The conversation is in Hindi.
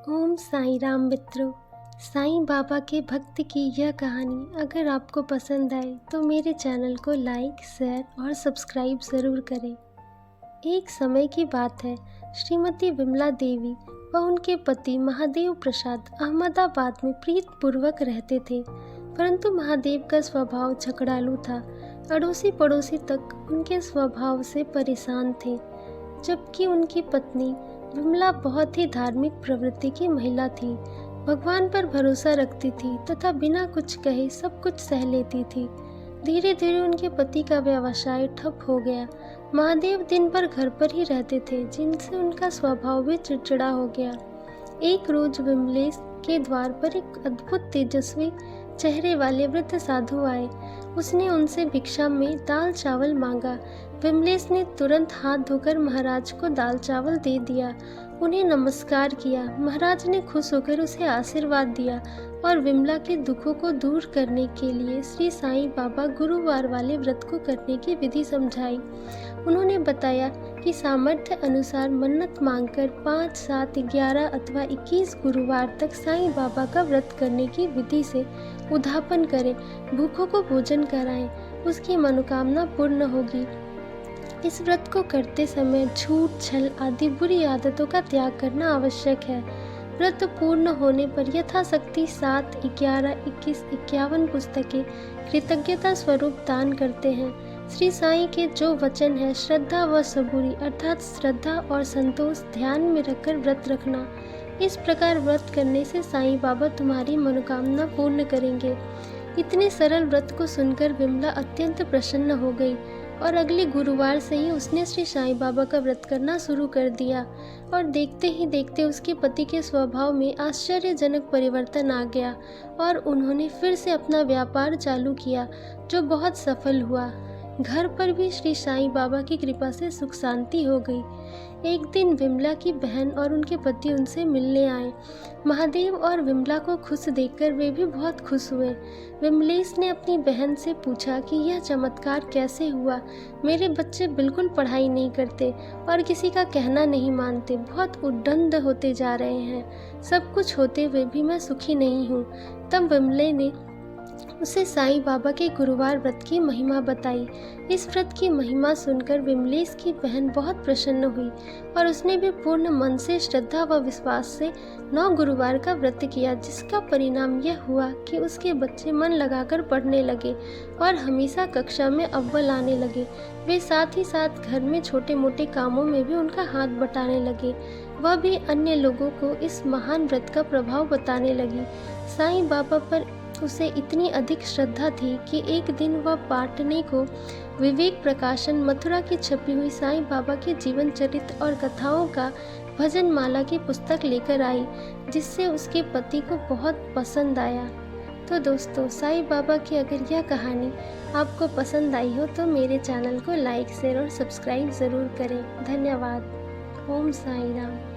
ओम साईं राम मित्रों। साईं बाबा के भक्त की यह कहानी अगर आपको पसंद आए तो मेरे चैनल को लाइक, शेयर और सब्सक्राइब ज़रूर करें। एक समय की बात है, श्रीमती विमला देवी व उनके पति महादेव प्रसाद अहमदाबाद में प्रीतपूर्वक रहते थे। परंतु महादेव का स्वभाव झगड़ालू था। अड़ोसी पड़ोसी तक उनके स्वभाव से परेशान थे। जबकि उनकी पत्नी विमला बहुत ही धार्मिक प्रवृत्ति की महिला थी। भगवान पर भरोसा रखती थी तथा बिना कुछ कहे सब कुछ सह लेती थी। धीरे धीरे उनके पति का व्यवसाय ठप हो गया। महादेव दिन भर घर पर ही रहते थे, जिनसे उनका स्वभाव भी चिड़चिड़ा हो गया। एक रोज विमलेश के द्वार पर एक अद्भुत तेजस्वी चेहरे वाले वृद्ध साधु आए। उसने उनसे भिक्षा में दाल चावल मांगा। विमलेश ने तुरंत हाथ धोकर महाराज को दाल चावल दे दिया, उन्हें नमस्कार किया। महाराज ने खुश होकर उसे आशीर्वाद दिया और विमला के दुखों को दूर करने के लिए श्री साईं बाबा गुरुवार वाले व्रत को करने की विधि समझाई। उन्होंने बताया कि सामर्थ्य अनुसार मन्नत मांगकर 5, 7, 11 अथवा 21 गुरुवार तक साईं बाबा का व्रत करने की विधि से उद्यापन करें, भूखों को भोजन कराएं, उसकी मनोकामना पूर्ण होगी। इस व्रत को करते समय झूठ, छल आदि बुरी आदतों का त्याग करना आवश्यक है। व्रत पूर्ण होने पर यथाशक्ति 7, 11, 21, 51 पुस्तकें कृतज्ञता स्वरूप दान करते हैं। श्री साईं के जो वचन है, श्रद्धा व सबूरी अर्थात श्रद्धा और संतोष ध्यान में रखकर व्रत रखना। इस प्रकार व्रत करने से साईं बाबा तुम्हारी मनोकामना पूर्ण करेंगे। इतने सरल व्रत को सुनकर विमला अत्यंत प्रसन्न हो गई और अगले गुरुवार से ही उसने श्री साईं बाबा का व्रत करना शुरू कर दिया। और देखते ही देखते उसके पति के स्वभाव में आश्चर्यजनक परिवर्तन आ गया और उन्होंने फिर से अपना व्यापार चालू किया, जो बहुत सफल हुआ। घर पर भी श्री साईं बाबा की कृपा से सुख शांति हो गई। एक दिन विमला की बहन और उनके पति उनसे मिलने आए। महादेव और विमला को खुश देखकर वे भी बहुत खुश हुए। विमलेश ने अपनी बहन से पूछा कि यह चमत्कार कैसे हुआ। मेरे बच्चे बिल्कुल पढ़ाई नहीं करते और किसी का कहना नहीं मानते, बहुत उद्दंड होते जा रहे हैं। सब कुछ होते हुए भी मैं सुखी नहीं हूँ। तब विमले ने उसे साईं बाबा के गुरुवार व्रत की महिमा बताई। इस व्रत की महिमा सुनकर विमलेश की बहन बहुत प्रसन्न हुई और उसने भी पूर्ण मन से, श्रद्धा व विश्वास से 9 गुरुवार का व्रत किया, जिसका परिणाम यह हुआ कि उसके बच्चे मन लगाकर पढ़ने लगे और हमेशा कक्षा में अव्वल आने लगे। वे साथ ही साथ घर में छोटे मोटे कामों में भी उनका हाथ बटाने लगे। वह भी अन्य लोगों को इस महान व्रत का प्रभाव बताने लगी। साईं बाबा पर उसे इतनी अधिक श्रद्धा थी कि एक दिन वह बांटने को विवेक प्रकाशन मथुरा की छपी हुई साईं बाबा के जीवन चरित्र और कथाओं का भजन माला की पुस्तक लेकर आई, जिससे उसके पति को बहुत पसंद आया। तो दोस्तों, साईं बाबा की अगर यह कहानी आपको पसंद आई हो तो मेरे चैनल को लाइक, शेयर और सब्सक्राइब ज़रूर करें। धन्यवाद। ओम साईं राम।